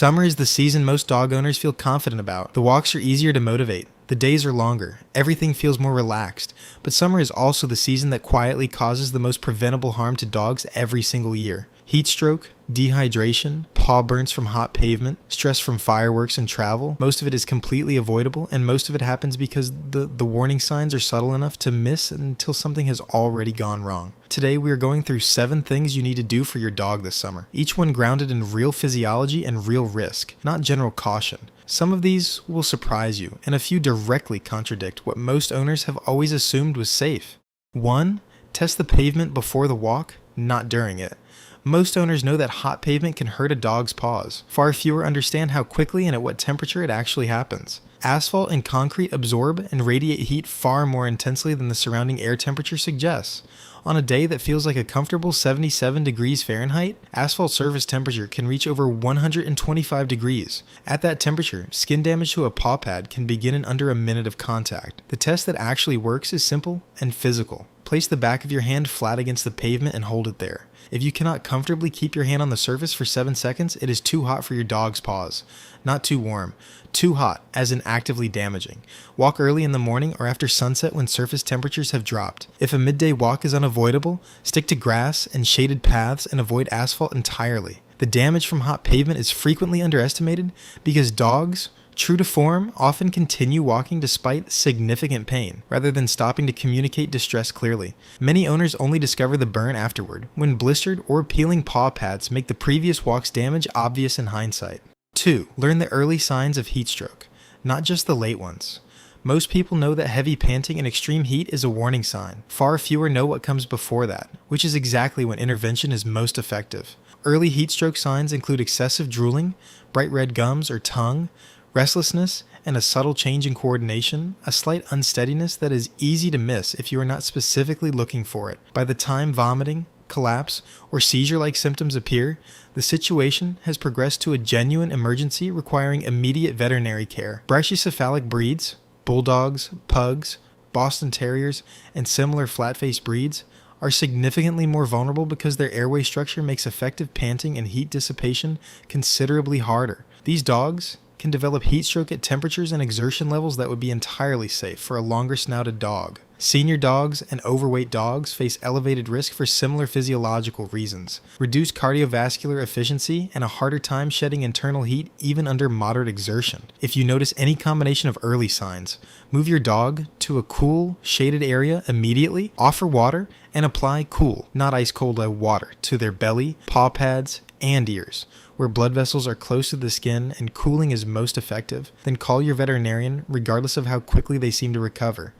Summer is the season most dog owners feel confident about. The walks are easier to motivate. The days are longer. Everything feels more relaxed. But summer is also the season that quietly causes the most preventable harm to dogs every single year. Heat stroke, dehydration, paw burns from hot pavement, stress from fireworks and travel. Most of it is completely avoidable, and most of it happens because the warning signs are subtle enough to miss until something has already gone wrong. Today we are going through 7 things you need to do for your dog this summer, each one grounded in real physiology and real risk, not general caution. Some of these will surprise you, and a few directly contradict what most owners have always assumed was safe. 1. Test the pavement before the walk, not during it. Most owners know that hot pavement can hurt a dog's paws. Far fewer understand how quickly and at what temperature it actually happens. Asphalt and concrete absorb and radiate heat far more intensely than the surrounding air temperature suggests. On a day that feels like a comfortable 77 degrees Fahrenheit, asphalt surface temperature can reach over 125 degrees. At that temperature, skin damage to a paw pad can begin in under a minute of contact. The test that actually works is simple and physical. Place the back of your hand flat against the pavement and hold it there. If you cannot comfortably keep your hand on the surface for 7 seconds, it is too hot for your dog's paws. Not too warm. Too hot, as in actively damaging. Walk early in the morning or after sunset when surface temperatures have dropped. If a midday walk is unavoidable, stick to grass and shaded paths and avoid asphalt entirely. The damage from hot pavement is frequently underestimated because dogs, true to form, often continue walking despite significant pain, rather than stopping to communicate distress clearly. Many owners only discover the burn afterward, when blistered or peeling paw pads make the previous walk's damage obvious in hindsight. 2. Learn the early signs of heat stroke, not just the late ones. Most people know that heavy panting and extreme heat is a warning sign. Far fewer know what comes before that, which is exactly when intervention is most effective. Early heat stroke signs include excessive drooling, bright red gums or tongue, restlessness, and a subtle change in coordination, a slight unsteadiness that is easy to miss if you are not specifically looking for it. By the time vomiting, collapse, or seizure-like symptoms appear, the situation has progressed to a genuine emergency requiring immediate veterinary care. Brachycephalic breeds, bulldogs, pugs, Boston Terriers, and similar flat-faced breeds are significantly more vulnerable because their airway structure makes effective panting and heat dissipation considerably harder. These dogs can develop heat stroke at temperatures and exertion levels that would be entirely safe for a longer snouted dog. Senior dogs and overweight dogs face elevated risk for similar physiological reasons: reduced cardiovascular efficiency and a harder time shedding internal heat even under moderate exertion. If you notice any combination of early signs, move your dog to a cool, shaded area immediately, offer water, and apply cool, not ice cold water to their belly, paw pads, and ears, where blood vessels are close to the skin and cooling is most effective. Then call your veterinarian regardless of how quickly they seem to recover.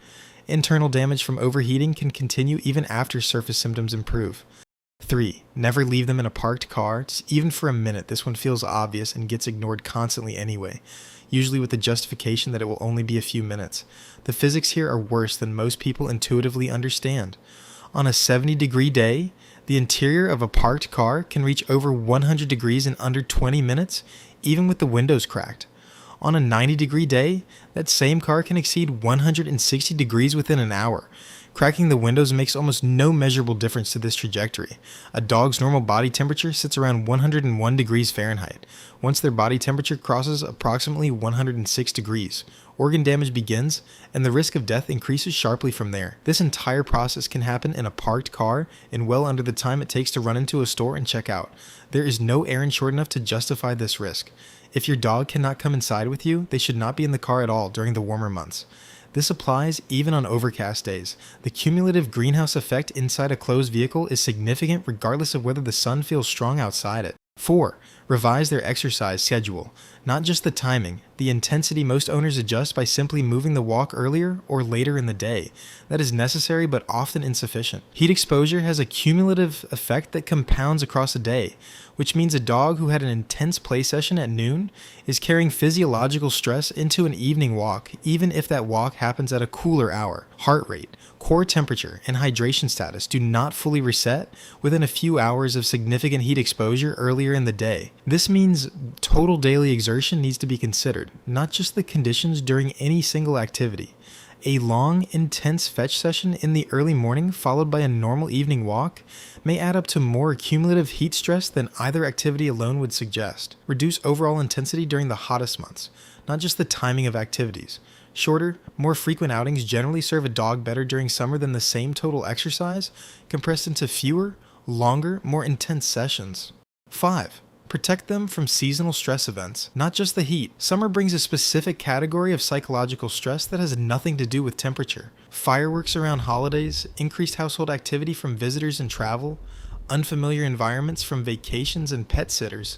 Internal damage from overheating can continue even after surface symptoms improve. 3. Never leave them in a parked car, even for a minute. This one feels obvious and gets ignored constantly anyway, usually with the justification that it will only be a few minutes. The physics here are worse than most people intuitively understand. On a 70-degree day, the interior of a parked car can reach over 100 degrees in under 20 minutes, even with the windows cracked. On a 90-degree day, that same car can exceed 160 degrees within an hour. Cracking the windows makes almost no measurable difference to this trajectory. A dog's normal body temperature sits around 101 degrees Fahrenheit. Once their body temperature crosses approximately 106 degrees, organ damage begins, and the risk of death increases sharply from there. This entire process can happen in a parked car in well under the time it takes to run into a store and check out. There is no errand short enough to justify this risk. If your dog cannot come inside with you, they should not be in the car at all during the warmer months. This applies even on overcast days. The cumulative greenhouse effect inside a closed vehicle is significant regardless of whether the sun feels strong outside it. 4. Revise their exercise schedule. Not just the timing, the intensity most owners adjust by simply moving the walk earlier or later in the day. That is necessary but often insufficient. Heat exposure has a cumulative effect that compounds across a day, which means a dog who had an intense play session at noon is carrying physiological stress into an evening walk, even if that walk happens at a cooler hour. Heart rate, core temperature, and hydration status do not fully reset within a few hours of significant heat exposure earlier in the day. This means total daily exertion needs to be considered, not just the conditions during any single activity. A long, intense fetch session in the early morning followed by a normal evening walk may add up to more cumulative heat stress than either activity alone would suggest. Reduce overall intensity during the hottest months, not just the timing of activities. Shorter, more frequent outings generally serve a dog better during summer than the same total exercise, compressed into fewer, longer, more intense sessions. 5. Protect them from seasonal stress events, not just the heat. Summer brings a specific category of psychological stress that has nothing to do with temperature. Fireworks around holidays, increased household activity from visitors and travel, unfamiliar environments from vacations and pet sitters.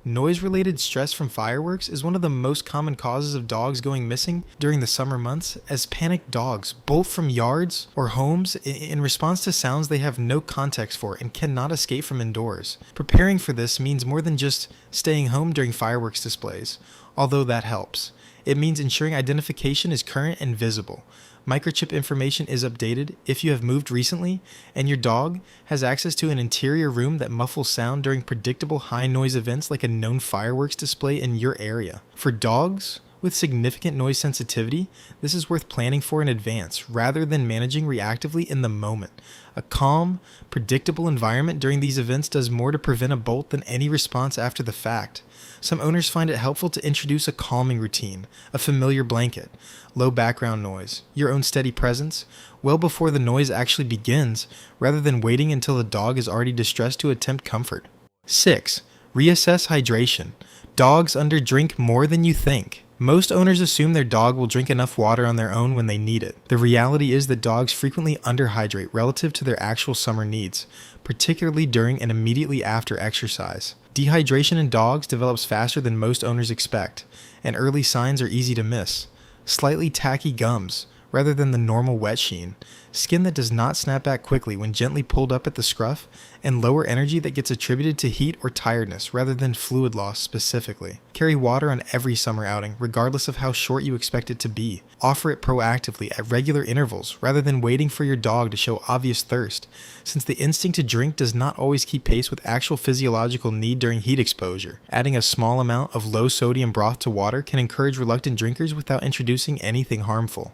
Noise-related stress from fireworks is one of the most common causes of dogs going missing during the summer months, as panicked dogs bolt from yards or homes in response to sounds they have no context for and cannot escape from indoors. Preparing for this means more than just staying home during fireworks displays, although that helps. It means ensuring identification is current and visible. Microchip information is updated if you have moved recently, and your dog has access to an interior room that muffles sound during predictable high noise events like a known fireworks display in your area. For dogs with significant noise sensitivity, this is worth planning for in advance rather than managing reactively in the moment. A calm, predictable environment during these events does more to prevent a bolt than any response after the fact. Some owners find it helpful to introduce a calming routine, a familiar blanket, low background noise, your own steady presence, well before the noise actually begins, rather than waiting until the dog is already distressed to attempt comfort. 6. Reassess hydration. Dogs underdrink more than you think. Most owners assume their dog will drink enough water on their own when they need it. The reality is that dogs frequently underhydrate relative to their actual summer needs, particularly during and immediately after exercise. Dehydration in dogs develops faster than most owners expect, and early signs are easy to miss. Slightly tacky gums, rather than the normal wet sheen, skin that does not snap back quickly when gently pulled up at the scruff, and lower energy that gets attributed to heat or tiredness rather than fluid loss specifically. Carry water on every summer outing, regardless of how short you expect it to be. Offer it proactively at regular intervals rather than waiting for your dog to show obvious thirst, since the instinct to drink does not always keep pace with actual physiological need during heat exposure. Adding a small amount of low sodium broth to water can encourage reluctant drinkers without introducing anything harmful.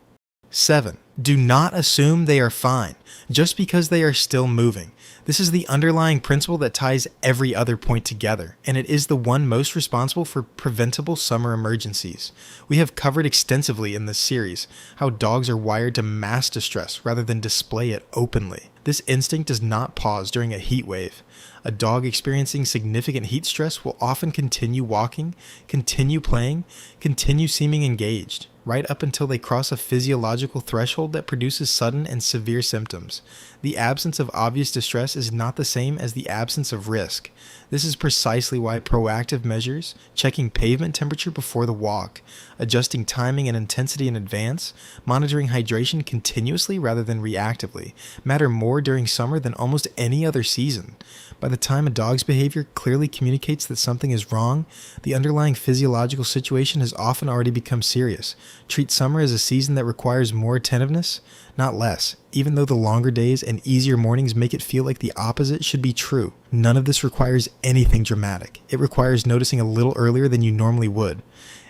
7. Do not assume they are fine just because they are still moving. This is the underlying principle that ties every other point together, and it is the one most responsible for preventable summer emergencies. We have covered extensively in this series how dogs are wired to mask distress rather than display it openly. This instinct does not pause during a heat wave. A dog experiencing significant heat stress will often continue walking, continue playing, continue seeming engaged, right up until they cross a physiological threshold that produces sudden and severe symptoms. The absence of obvious distress is not the same as the absence of risk. This is precisely why proactive measures, checking pavement temperature before the walk, adjusting timing and intensity in advance, monitoring hydration continuously rather than reactively, matter more during summer than almost any other season. By the time a dog's behavior clearly communicates that something is wrong, the underlying physiological situation has often already become serious. Treat summer as a season that requires more attentiveness, not less, even though the longer days and easier mornings make it feel like the opposite should be true. None of this requires anything dramatic. It requires noticing a little earlier than you normally would,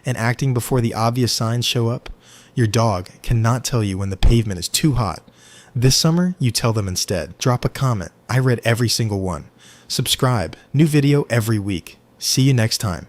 and acting before the obvious signs show up. Your dog cannot tell you when the pavement is too hot. This summer, you tell them instead. Drop a comment. I read every single one. Subscribe. New video every week. See you next time.